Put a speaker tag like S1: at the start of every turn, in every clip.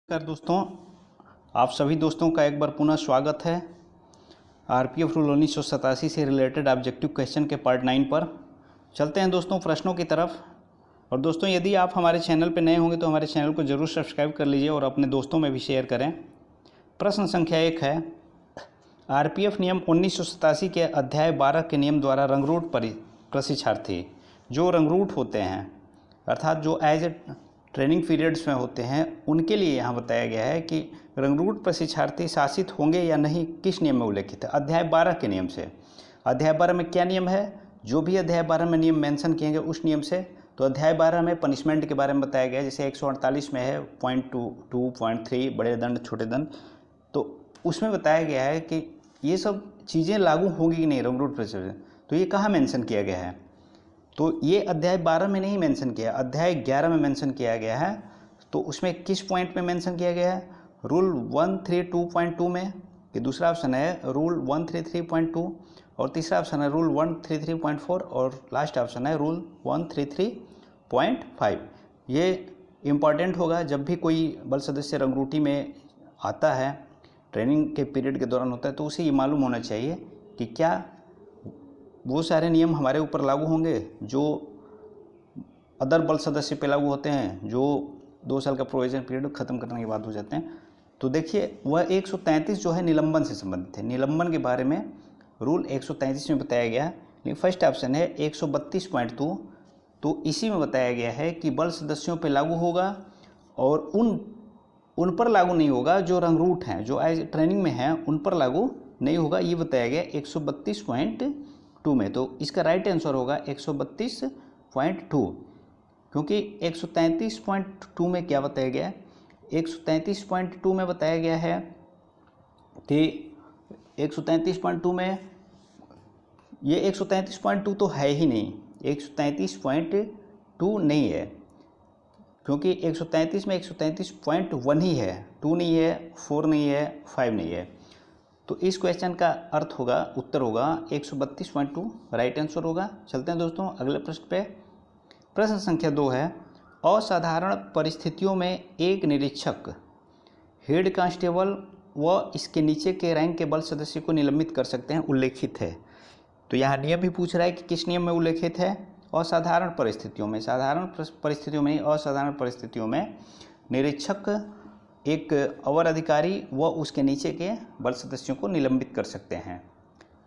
S1: नमस्कार दोस्तों, आप सभी दोस्तों का एक बार पुनः स्वागत है आरपीएफ रूल 1987 से रिलेटेड ऑब्जेक्टिव क्वेश्चन के पार्ट 9 पर। चलते हैं दोस्तों प्रश्नों की तरफ। और दोस्तों, यदि आप हमारे चैनल पर नए होंगे तो हमारे चैनल को ज़रूर सब्सक्राइब कर लीजिए और अपने दोस्तों में भी शेयर करें। प्रश्न संख्या 1 है, आरपीएफ नियम 1987 के अध्याय 12 के नियम द्वारा रंगरूट प्रशिक्षार्थी जो रंगरूट होते हैं, अर्थात जो एज ए ट्रेनिंग पीरियड्स में होते हैं, उनके लिए यहाँ बताया गया है कि रंगरूट प्रशिक्षार्थी शासित होंगे या नहीं, किस नियम में उल्लेखित है? अध्याय 12 के नियम से। अध्याय 12 में क्या नियम है? जो भी अध्याय 12 में नियम मेंशन किए गए उस नियम से। तो अध्याय 12 में पनिशमेंट के बारे में बताया गया है, जैसे 148 में है 0.2.3 बड़े दंड छोटे दंड। तो उसमें बताया गया है कि ये सब चीज़ें लागू होंगी कि नहीं रंगरूट प्रशिक्षार्थी। तो ये कहाँ मेंशन किया गया है? तो ये अध्याय 12 में नहीं मेंशन किया, अध्याय 11 में मेंशन किया गया है। तो उसमें किस पॉइंट में मेंशन किया गया है? रूल 132.2 में। ये दूसरा ऑप्शन है रूल 133.2 और तीसरा ऑप्शन है रूल 133.4 और लास्ट ऑप्शन है रूल 133.5। ये इम्पॉर्टेंट होगा जब भी कोई बल सदस्य रंगरूटी में आता है, ट्रेनिंग के पीरियड के दौरान होता है, तो उसे ये मालूम होना चाहिए कि क्या वो सारे नियम हमारे ऊपर लागू होंगे जो अदर बल सदस्य पे लागू होते हैं, जो 2 साल का प्रोविजन पीरियड खत्म करने के बाद हो जाते हैं। तो देखिए, वह 133 जो है निलंबन से संबंधित है। निलंबन के बारे में रूल 133 में बताया गया। लेकिन फर्स्ट ऑप्शन है 132.2, तो इसी में बताया गया है कि बल सदस्यों पे लागू होगा और उन पर लागू नहीं होगा जो रंगरूट हैं, जो एज ट्रेनिंग में हैं, उन पर लागू नहीं होगा, ये बताया गया 132.2 में। तो इसका राइट आंसर होगा 132.2, क्योंकि 133.2 में क्या बताया गया है? 133.2 में बताया गया है कि 133.2 में ये 133.2 तो है ही नहीं, 133.2 नहीं है, क्योंकि 133 में 133.1 ही है, 2 नहीं है, 4 नहीं है, 5 नहीं है। तो इस क्वेश्चन का अर्थ होगा, उत्तर होगा 132.2 राइट आंसर होगा। चलते हैं दोस्तों अगले प्रश्न पे। प्रश्न संख्या 2 है, असाधारण परिस्थितियों में एक निरीक्षक हेड कांस्टेबल व इसके नीचे के रैंक के बल सदस्य को निलंबित कर सकते हैं, उल्लेखित है। तो यहाँ नियम भी पूछ रहा है कि किस नियम में उल्लेखित है? असाधारण परिस्थितियों में। साधारण परिस्थितियों में नहीं, असाधारण परिस्थितियों में निरीक्षक एक अवर अधिकारी व उसके नीचे के बल सदस्यों को निलंबित कर सकते हैं।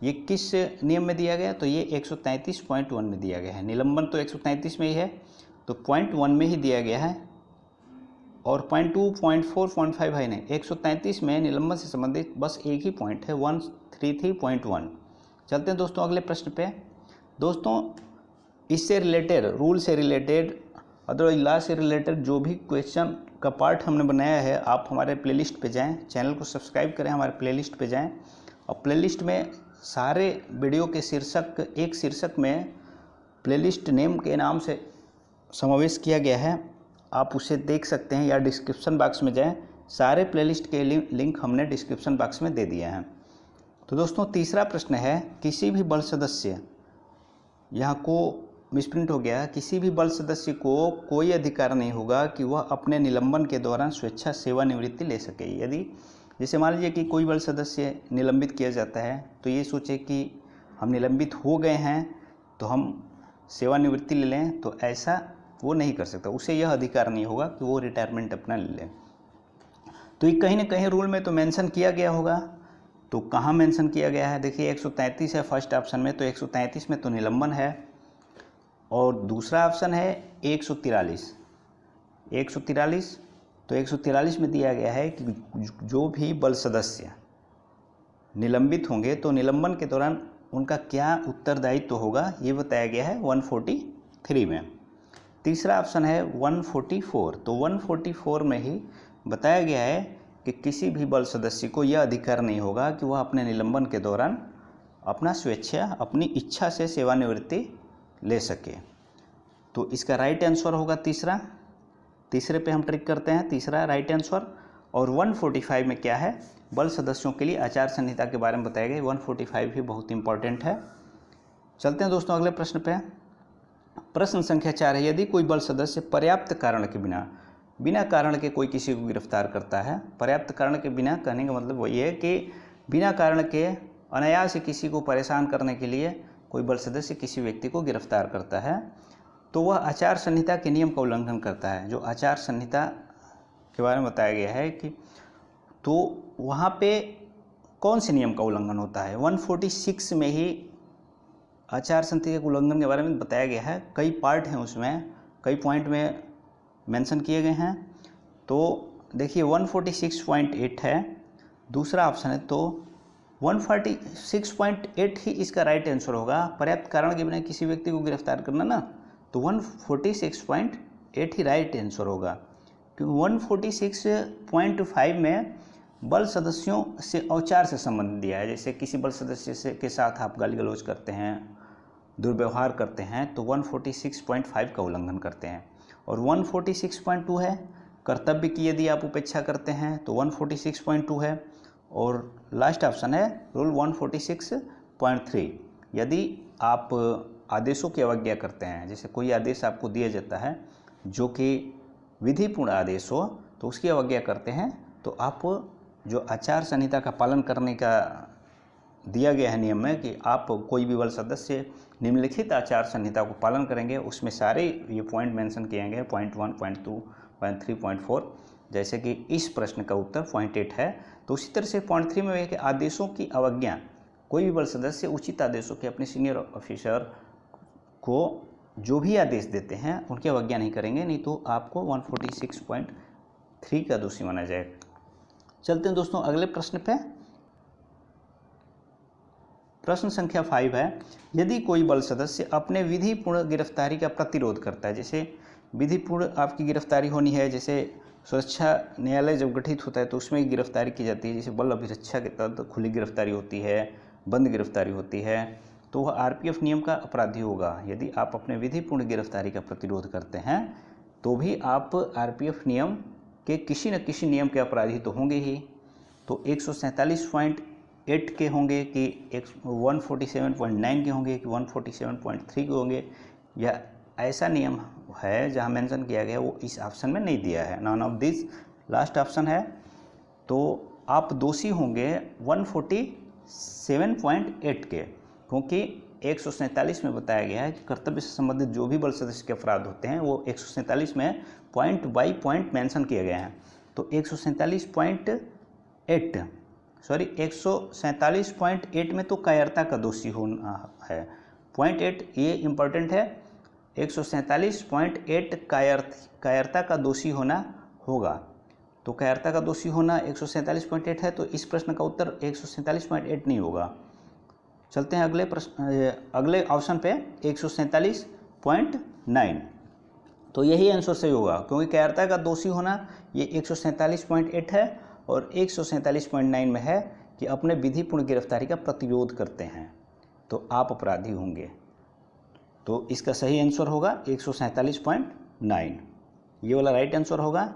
S1: ये किस नियम में दिया गया? तो ये 133.1 में दिया गया है। निलंबन तो 133 में ही है, तो 0.1 में ही दिया गया है और 0.2, 0.4, 0.5 है नहीं। 133 में निलंबन से संबंधित बस एक ही पॉइंट है, 133.1। चलते हैं दोस्तों अगले प्रश्न पे। दोस्तों, इससे रिलेटेड, रूल से रिलेटेड, अदरवाइज लॉ से रिलेटेड जो भी क्वेश्चन का पार्ट हमने बनाया है, आप हमारे प्लेलिस्ट पे जाएं, चैनल को सब्सक्राइब करें, हमारे प्लेलिस्ट पे जाएं और प्लेलिस्ट में सारे वीडियो के शीर्षक, एक शीर्षक में प्लेलिस्ट नेम के नाम से समावेश किया गया है, आप उसे देख सकते हैं, या डिस्क्रिप्शन बॉक्स में जाएं, सारे प्लेलिस्ट के लिंक हमने डिस्क्रिप्शन बॉक्स में दे दिए हैं। तो दोस्तों तीसरा प्रश्न है, किसी भी बल सदस्य, यहाँ को मिसप्रिंट हो गया, किसी भी बल सदस्य को कोई अधिकार नहीं होगा कि वह अपने निलंबन के दौरान स्वेच्छा सेवानिवृत्ति ले सके। यदि जैसे मान लीजिए कि कोई बल सदस्य निलंबित किया जाता है, तो ये सोचे कि हम निलंबित हो गए हैं तो हम सेवानिवृत्ति ले लें, तो ऐसा वो नहीं कर सकता, उसे यह अधिकार नहीं होगा कि वो रिटायरमेंट अपना ले लें। तो ये कहीं ना कहीं रूल में तो मेंशन किया गया होगा, तो कहाँ मेंशन किया गया है? देखिए 133 है फर्स्ट ऑप्शन में, तो 133 में तो निलंबन है, और दूसरा ऑप्शन है 143। 143, तो 143 में दिया गया है कि जो भी बल सदस्य निलंबित होंगे तो निलंबन के दौरान उनका क्या उत्तरदायित्व होगा, ये बताया गया है 143 में। तीसरा ऑप्शन है 144, तो 144 में ही बताया गया है कि किसी भी बल सदस्य को यह अधिकार नहीं होगा कि वह अपने निलंबन के दौरान अपना स्वेच्छा, अपनी इच्छा से सेवानिवृत्ति ले सके। तो इसका राइट आंसर होगा तीसरा। तीसरे पे हम ट्रिक करते हैं, तीसरा राइट आंसर। और 145 में क्या है? बल सदस्यों के लिए आचार संहिता के बारे में बताया गया। 145 भी बहुत इंपॉर्टेंट है। चलते हैं दोस्तों अगले प्रश्न पे। प्रश्न संख्या 4 है, यदि कोई बल सदस्य पर्याप्त कारण के बिना बिना कारण के कोई किसी को गिरफ्तार करता है। पर्याप्त कारण के बिना कहने का मतलब वही है कि बिना कारण के अनायास किसी को परेशान करने के लिए कोई बल सदस्य किसी व्यक्ति को गिरफ्तार करता है तो वह आचार संहिता के नियम का उल्लंघन करता है। जो आचार संहिता के बारे में बताया गया है कि तो वहाँ पे कौन से नियम का उल्लंघन होता है, 146 में ही आचार संहिता के उल्लंघन के बारे में बताया गया है। कई पार्ट हैं उसमें, कई पॉइंट में मेंशन किए गए हैं। तो देखिए 146.8 है दूसरा ऑप्शन है, तो 146.8 ही इसका राइट आंसर होगा। पर्याप्त कारण के बिना किसी व्यक्ति को गिरफ्तार करना ना, तो 146.8 ही राइट आंसर होगा। क्योंकि 146.5 में बल सदस्यों से औचार से संबंध दिया है। जैसे किसी बल सदस्य से के साथ आप गाली गलौज करते हैं, दुर्व्यवहार करते हैं, तो 146.5 का उल्लंघन करते हैं। और 146.2 है कर्तव्य की यदि आप उपेक्षा करते हैं तो 146.2 है। और लास्ट ऑप्शन है रूल 146.3, यदि आप आदेशों की अवज्ञा करते हैं, जैसे कोई आदेश आपको दिया जाता है जो कि विधिपूर्ण आदेश हो तो उसकी अवज्ञा करते हैं, तो आप जो आचार संहिता का पालन करने का दिया गया है नियम में कि आप कोई भी बल सदस्य निम्नलिखित आचार संहिता को पालन करेंगे, उसमें सारे ये पॉइंट मेंशन किए गए, पॉइंट 1, पॉइंट 2, पॉइंट 3, पॉइंट 4, जैसे कि इस प्रश्न का उत्तर पॉइंट 8 है। तो उसी तरह से पॉइंट 3 में है कि आदेशों की अवज्ञा, कोई भी बल सदस्य उचित आदेशों के अपने सीनियर ऑफिसर को जो भी आदेश देते हैं उनकी अवज्ञा नहीं करेंगे, नहीं तो आपको 146.3 का दोषी माना जाएगा। चलते हैं दोस्तों अगले प्रश्न पे। प्रश्न संख्या 5 है, यदि कोई बल सदस्य अपने विधिपूर्ण गिरफ्तारी का प्रतिरोध करता है, जैसे विधिपूर्ण आपकी गिरफ्तारी होनी है, जैसे सुरक्षा न्यायालय जब गठित होता है तो उसमें गिरफ्तारी की जाती है, जैसे बल अभिरक्षा के तहत खुली गिरफ्तारी होती है, बंद गिरफ्तारी होती है, तो वह आरपीएफ नियम का अपराधी होगा। यदि आप अपने विधिपूर्ण गिरफ्तारी का प्रतिरोध करते हैं तो भी आप आरपीएफ नियम के किसी न किसी नियम के अपराधी तो होंगे ही। तो 147.8 के होंगे कि 147.9 के होंगे कि 147.3 के होंगे, या ऐसा नियम है जहां मेंशन किया गया वो इस ऑप्शन में नहीं दिया है, none of this last option है। तो आप दोषी होंगे 147.8 के, क्योंकि 147 में बताया गया है कि कर्तव्य से संबंधित जो भी बल सदस्य के अपराध होते हैं वो 147 में पॉइंट बाई पॉइंट मेंशन किए गए हैं। तो 147.8 में तो कायरता का दोषी होना है। पॉइंट 8 ये इम्पोर्टेंट है, 147.8 कायरता का दोषी होना होगा। तो कायरता का दोषी होना 147.8 है, तो इस प्रश्न का उत्तर 147.8 नहीं होगा। चलते हैं अगले प्रश्न, अगले ऑप्शन पे 147.9, तो यही आंसर सही होगा, क्योंकि कायरता का दोषी होना ये 147.8 है और 147.9 में है कि अपने विधिपूर्ण गिरफ्तारी का प्रतिरोध करते हैं तो आप अपराधी होंगे। तो इसका सही आंसर होगा 147.9, ये वाला राइट आंसर होगा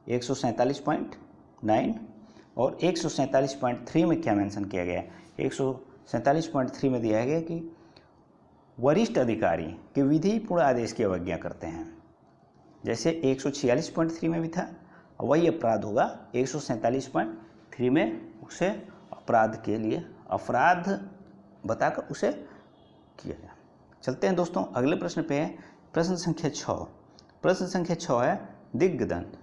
S1: 147.9। और 147.3 में क्या मेंशन किया गया है, 147.3 में दिया गया कि वरिष्ठ अधिकारी के विधिपूर्ण आदेश की अवज्ञा करते हैं, जैसे 146.3 में भी था, वही अपराध होगा 147.3 में, उसे अपराध के लिए अपराध बताकर उसे किया गया। चलते हैं दोस्तों अगले प्रश्न पे, प्रश्न संख्या 6। प्रश्न संख्या 6 है, दिग्दंड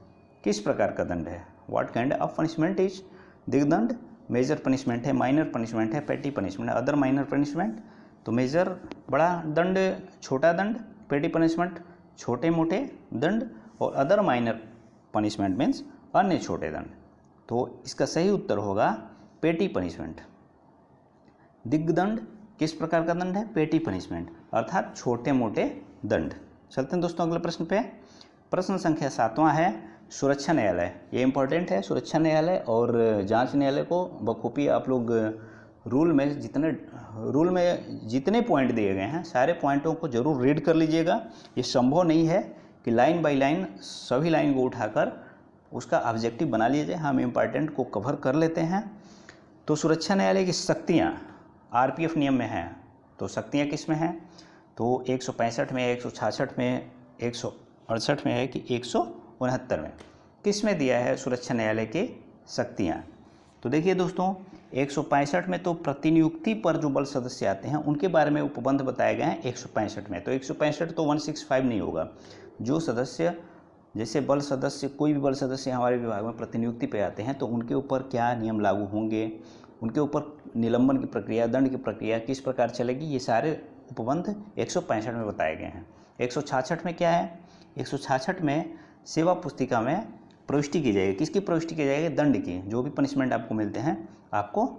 S1: किस प्रकार का दंड है, what kind of punishment is दिग्दंड। मेजर पनिशमेंट है, माइनर पनिशमेंट है, पेटी पनिशमेंट है, अदर माइनर पनिशमेंट। तो मेजर बड़ा दंड, छोटा दंड, पेटी पनिशमेंट छोटे मोटे दंड, और अदर माइनर पनिशमेंट मीन्स अन्य छोटे दंड। तो इसका सही उत्तर होगा पेटी पनिशमेंट। दिग्दंड किस प्रकार का दंड है, पेटी पनिशमेंट, अर्थात छोटे मोटे दंड। चलते हैं दोस्तों अगले प्रश्न पे। प्रश्न संख्या 7वां है, सुरक्षा न्यायालय। ये इंपॉर्टेंट है, सुरक्षा न्यायालय और जांच न्यायालय को बखूबी आप लोग रूल में जितने पॉइंट दिए गए हैं सारे पॉइंटों को जरूर रीड कर लीजिएगा। ये संभव नहीं है कि लाइन बाय लाइन सभी लाइन को उठाकर उसका ऑब्जेक्टिव बना लीजिए, हम इम्पॉर्टेंट को कवर कर लेते हैं। तो सुरक्षा न्यायालय की शक्तियाँ आरपीएफ नियम में हैं, तो शक्तियाँ किस में हैं, तो 165 में, 166 में, 168 में है कि 69 में किस में दिया है सुरक्षा न्यायालय की शक्तियाँ। तो देखिए दोस्तों 165 में तो प्रतिनियुक्ति पर जो बल सदस्य आते हैं उनके बारे में उपबंध बताए गए हैं 165 में। तो 165 तो 165 नहीं होगा। जो सदस्य जैसे बल सदस्य कोई भी बल सदस्य हमारे विभाग में प्रतिनियुक्ति पे आते हैं तो उनके ऊपर क्या नियम लागू होंगे, उनके ऊपर निलंबन की प्रक्रिया, दंड की प्रक्रिया किस प्रकार चलेगी, ये सारे उपबंध 165 में बताए गए हैं। 166 में क्या है, 166 में सेवा पुस्तिका में प्रविष्टि की जाएगी। किसकी प्रविष्टि की जाएगी, दंड की। जो भी पनिशमेंट आपको मिलते हैं आपको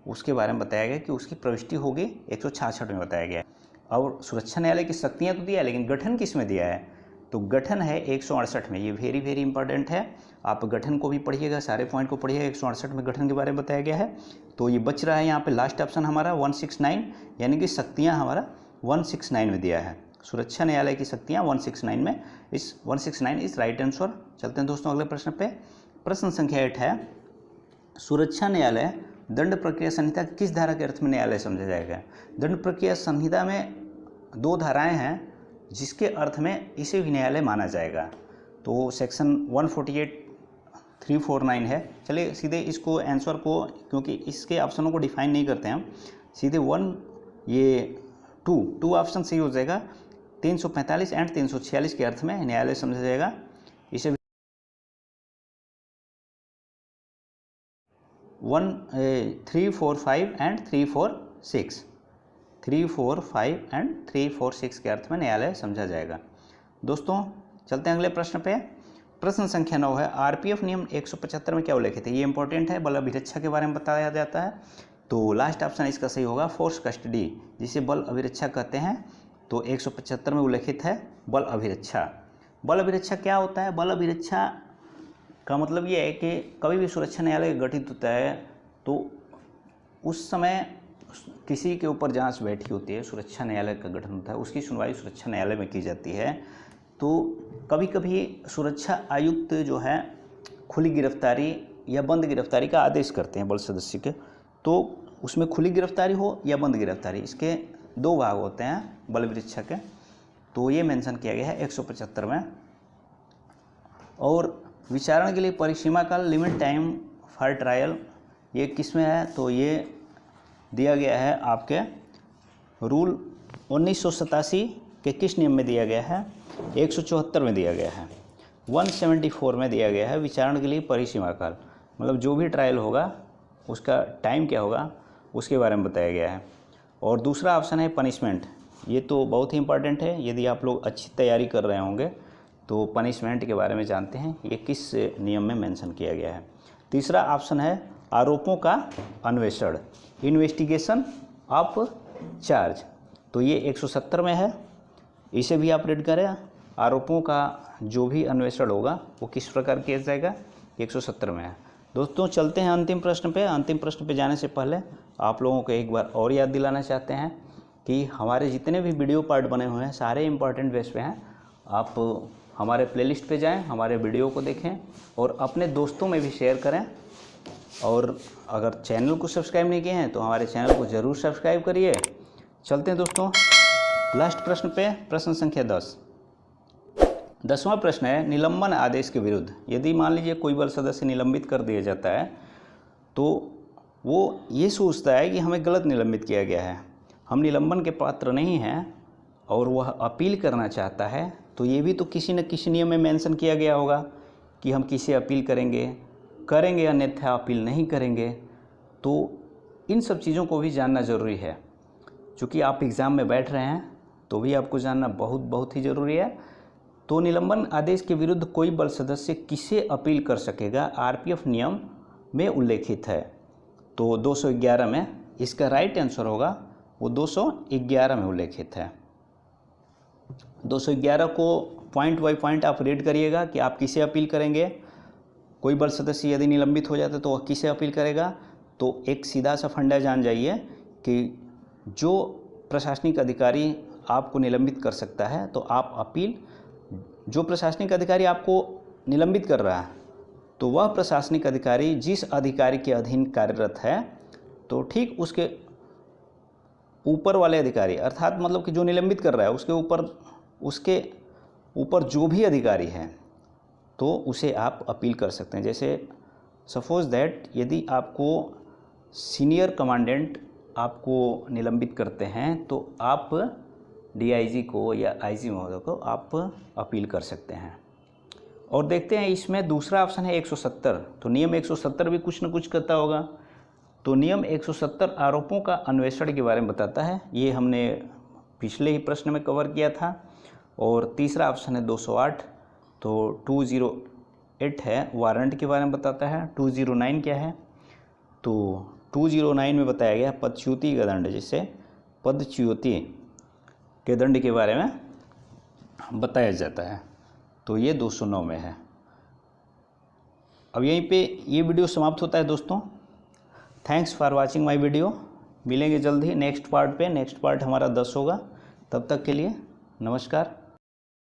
S1: उसके बारे में बताया गया कि उसकी प्रविष्टि होगी 166 में बताया गया। और सुरक्षा न्यायालय की शक्तियाँ तो दिया है लेकिन गठन किस में दिया है, तो गठन है 168 में। ये वेरी वेरी इंपॉर्टेंट है, आप गठन को भी पढ़िएगा, सारे पॉइंट को पढ़िएगा। 168 में गठन के बारे में बताया गया है। तो ये बच रहा है यहाँ पे लास्ट ऑप्शन हमारा 169, यानी कि शक्तियाँ हमारा 169 में दिया है। सुरक्षा न्यायालय की शक्तियाँ 169 में, इस 169 इस राइट आंसर। चलते हैं दोस्तों अगले प्रश्न पे। प्रश्न संख्या 8 है, सुरक्षा न्यायालय दंड प्रक्रिया संहिता किस धारा के अर्थ में न्यायालय समझा जाएगा। दंड प्रक्रिया संहिता में 2 धाराएं हैं जिसके अर्थ में इसे भी न्यायालय माना जाएगा। तो सेक्शन 148(349) है। चलिए सीधे इसको आंसर को, क्योंकि इसके ऑप्शनों को डिफाइन नहीं करते हम, सीधे 2 ऑप्शन सही हो जाएगा। 345 एंड 346 के अर्थ में न्यायालय समझा जाएगा। इसे 345 एंड 346 के अर्थ में न्यायालय समझा जाएगा। दोस्तों चलते हैं अगले प्रश्न पे। प्रश्न संख्या 9 है, आरपीएफ नियम 175 में क्या उल्लेखित है। ये इंपॉर्टेंट है, बल अभिरक्षा के बारे में बताया जाता है। तो लास्ट ऑप्शन इसका सही होगा, फोर्स कस्टडी, जिसे बल अभिरक्षा कहते हैं। तो 175 में उल्लेखित है बल अभिरक्षा। बल अभिरक्षा क्या होता है, बल अभिरक्षा का मतलब ये है कि कभी भी सुरक्षा न्यायालय गठित होता है तो उस समय किसी के ऊपर जांच बैठी होती है, सुरक्षा न्यायालय का गठन होता है, उसकी सुनवाई सुरक्षा न्यायालय में की जाती है। तो कभी कभी सुरक्षा आयुक्त जो है खुली गिरफ्तारी या बंद गिरफ्तारी का आदेश करते हैं बल सदस्य के। तो उसमें खुली गिरफ्तारी हो या बंद गिरफ्तारी, इसके 2 भाग होते हैं बल अभिरक्षा के। तो ये मेंशन किया गया है 175 में। और विचारण के लिए परिसीमा काल, लिमिट टाइम फॉर ट्रायल, ये किस में है, तो ये दिया गया है आपके रूल 1987 के किस नियम में दिया गया है, 174 में दिया गया है, 174 में दिया गया है। विचारण के लिए परिसीमा काल मतलब जो भी ट्रायल होगा उसका टाइम क्या होगा उसके बारे में बताया गया है। और दूसरा ऑप्शन है पनिशमेंट। ये तो बहुत ही इंपॉर्टेंट है, यदि आप लोग अच्छी तैयारी कर रहे होंगे तो पनिशमेंट के बारे में जानते हैं ये किस नियम में मेंशन किया गया है। तीसरा ऑप्शन है आरोपों का अन्वेषण, इन्वेस्टिगेशन ऑफ चार्ज। तो ये 170 में है, इसे भी आप रीड करें। आरोपों का जो भी अन्वेषण होगा वो किस प्रकार किया जाएगा, 170 में है। दोस्तों चलते हैं अंतिम प्रश्न पे। अंतिम प्रश्न पे जाने से पहले आप लोगों को एक बार और याद दिलाना चाहते हैं कि हमारे जितने भी वीडियो पार्ट बने हुए हैं सारे इंपॉर्टेंट बेस पे हैं। आप हमारे प्लेलिस्ट पे जाएं, हमारे वीडियो को देखें और अपने दोस्तों में भी शेयर करें। और अगर चैनल को सब्सक्राइब नहीं किए हैं तो हमारे चैनल को ज़रूर सब्सक्राइब करिए। चलते हैं दोस्तों लास्ट प्रश्न पे, प्रश्न संख्या 10। 10वां प्रश्न है, निलंबन आदेश के विरुद्ध यदि मान लीजिए कोई बल सदस्य निलंबित कर दिया जाता है तो वो ये सोचता है कि हमें गलत निलंबित किया गया है, हम निलंबन के पात्र नहीं हैं और वह अपील करना चाहता है, तो ये भी तो किसी न किसी नियम में मेंशन किया गया होगा कि हम किसे अपील करेंगे अन्यथा अपील नहीं करेंगे। तो इन सब चीज़ों को भी जानना ज़रूरी है। चूँकि आप एग्ज़ाम में बैठ रहे हैं तो भी आपको जानना बहुत ही ज़रूरी है। तो निलंबन आदेश के विरुद्ध कोई बल सदस्य किसे अपील कर सकेगा, आरपीएफ नियम में उल्लेखित है। तो 211 में इसका राइट आंसर होगा, वो 211 में उल्लेखित है। 211 को पॉइंट बाय पॉइंट आप रीड करिएगा कि आप किसे अपील करेंगे। कोई बल सदस्य यदि निलंबित हो जाता है तो वह किसे अपील करेगा। तो एक सीधा सा फंडा जान जाइए कि जो प्रशासनिक अधिकारी आपको निलंबित कर सकता है तो आप अपील, जो प्रशासनिक अधिकारी आपको निलंबित कर रहा है तो वह प्रशासनिक अधिकारी जिस अधिकारी के अधीन कार्यरत है तो ठीक उसके ऊपर वाले अधिकारी, अर्थात मतलब कि जो निलंबित कर रहा है उसके ऊपर जो भी अधिकारी हैं तो उसे आप अपील कर सकते हैं। जैसे सपोज दैट यदि आपको सीनियर कमांडेंट आपको निलंबित करते हैं तो आप डीआईजी को या आईजी महोदय को आप अपील कर सकते हैं। और देखते हैं इसमें दूसरा ऑप्शन है 170। तो नियम 170 भी कुछ न कुछ कहता होगा। तो नियम 170 आरोपों का अन्वेषण के बारे में बताता है, ये हमने पिछले ही प्रश्न में कवर किया था। और तीसरा ऑप्शन है 208। तो 208 है वारंट के बारे में बताता है। 209 क्या है? तो 209 में बताया गया पदच्युति का दंड, जिससे पदच्युति के दंड के बारे में बताया जाता है। तो ये 209 में है। अब यहीं पे ये वीडियो समाप्त होता है दोस्तों। Thanks for watching my video. मिलेंगे जल्द ही नेक्स्ट पार्ट पे। नेक्स्ट पार्ट हमारा 10 होगा। तब तक के लिए नमस्कार।